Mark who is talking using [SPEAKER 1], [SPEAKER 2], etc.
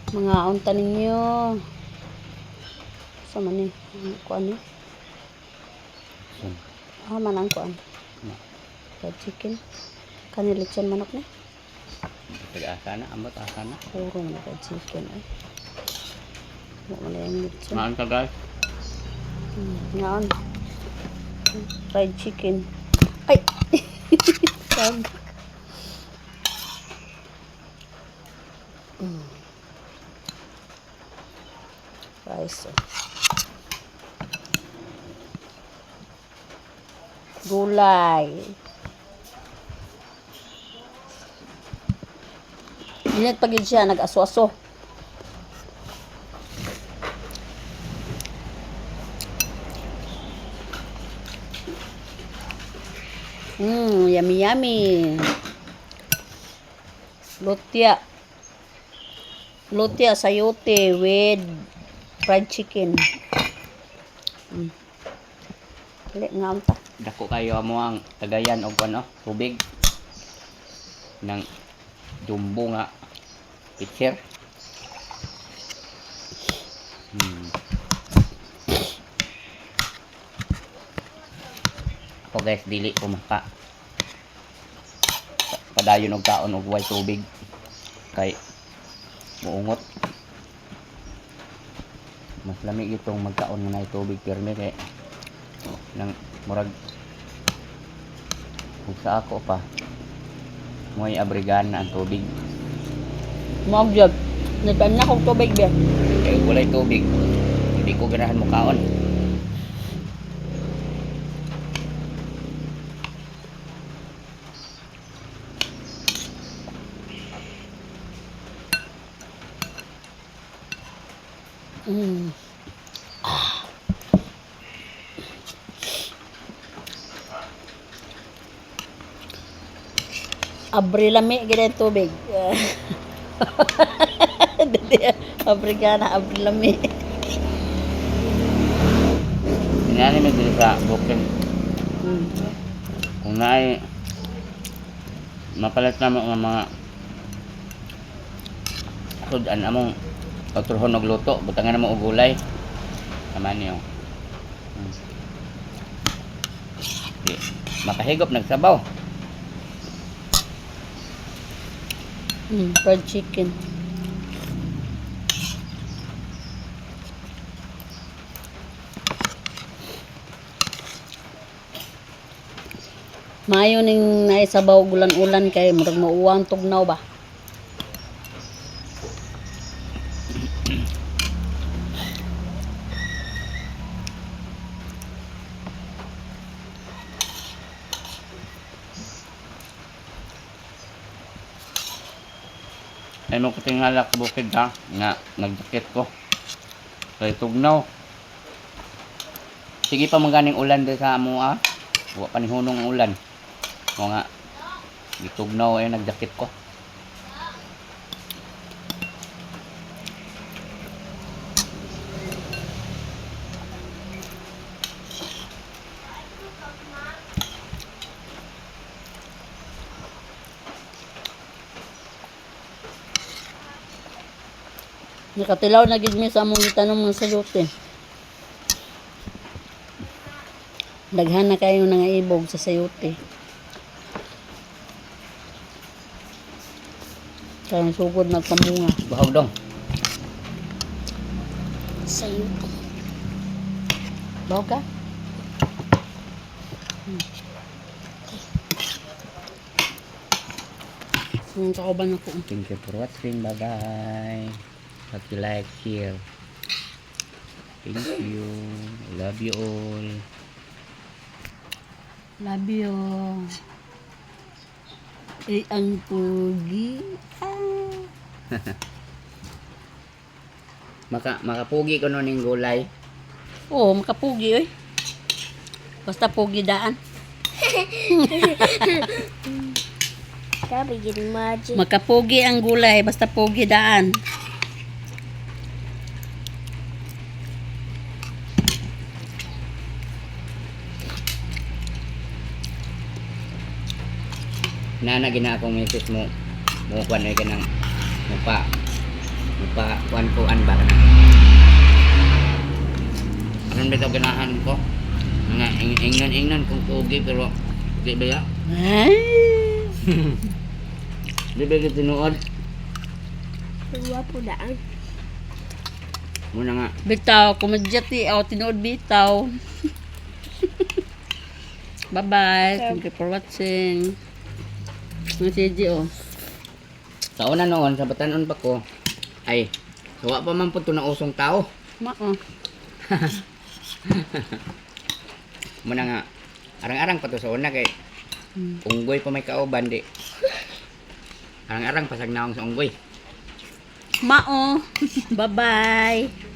[SPEAKER 1] Mga unta ninyo. Sama ni kuan ni. Manang kuan. Fried chicken. Kani lechon manok ni.
[SPEAKER 2] Tag-asa na, ambot asa na.
[SPEAKER 1] Puro man fried chicken ay. Wala man yung lechon.
[SPEAKER 2] Maan ka guys.
[SPEAKER 1] Ngaon. Fried chicken. Ay. Tag. Rice. Gulay. Init pagid siya, nag-aso-aso. Yummy yummy. Lutia sayote with fried chicken. Dali nga unta.
[SPEAKER 2] Dako kayo mo ang tagayan og ano, tubig ng jumbo nga pitcher. Ako guys, dili ko maka padayon og kaon og way tubig kay muungot. Mas lamig itong magkaon nga nay tubig pirmi kay nang murag kung sa ako pa mo'y abrigan na ang tubig.
[SPEAKER 1] Mog job. Nagpan na kog tubig ba?
[SPEAKER 2] Kaya walay tubig, hindi ko ganahan mo kaon.
[SPEAKER 1] Abri lami gid tubig. Abrigana abri lami.
[SPEAKER 2] Inani may dili sa bukid. Kung naay mapalit na mo mga sudan among pagturhon og luto, butangan na mo og gulay. Tama niyo. Makahigop nagsabaw.
[SPEAKER 1] Fried chicken. Mayo ning naisabaw ulan-ulan kay murag mauwang tugnaw ba.
[SPEAKER 2] Ay mo ko tingala ka bukid ha nga nagdakit ko kay tugnaw. Sige pa maganing ulan di sa amo wa pa ni hunong ang ulan mo nga gitugnaw ay nagdakit ko.
[SPEAKER 1] Nakatilaw na gid mi sa among gitanong mga sayote. Daghan na kayo nga ibog sa sayote. Kaya sugod nagpamunga.
[SPEAKER 2] Bahog dong.
[SPEAKER 1] Sayote. Bawa ka? Kauban ako.
[SPEAKER 2] Thank you for watching. Bye bye. Hope you like, share. Thank you. Love you all.
[SPEAKER 1] Love you. Ay, ang pugi.
[SPEAKER 2] Makapugi ko nun yung gulay.
[SPEAKER 1] Oo, makapugi oy. Basta pugi daan.
[SPEAKER 3] Sabi gini magic.
[SPEAKER 1] Makapugi ang gulay, basta pugi daan.
[SPEAKER 2] Nana gina akong misis mo. Mukuan ay ka ng mupa. Kuan ba ka na? Anong bitaw ganahan ko? Nga, ingnan kung tugi pero di ba ya? Di ba ka tinuod?
[SPEAKER 3] Tuwa po daan.
[SPEAKER 2] Muna nga.
[SPEAKER 1] Bitaw, kumadyati ako tinood bitaw. Bye-bye. Thank you for watching. Ang CG oh.
[SPEAKER 2] Sa una noon, sa batanon pa ko, ay, sawa pa man po ito na usong tao.
[SPEAKER 1] Mao.
[SPEAKER 2] Muna nga, arang-arang pa to sa una kay unggoy pa may kauban di. Arang-arang pasag naong sa unggoy.
[SPEAKER 1] Mao. Bye-bye.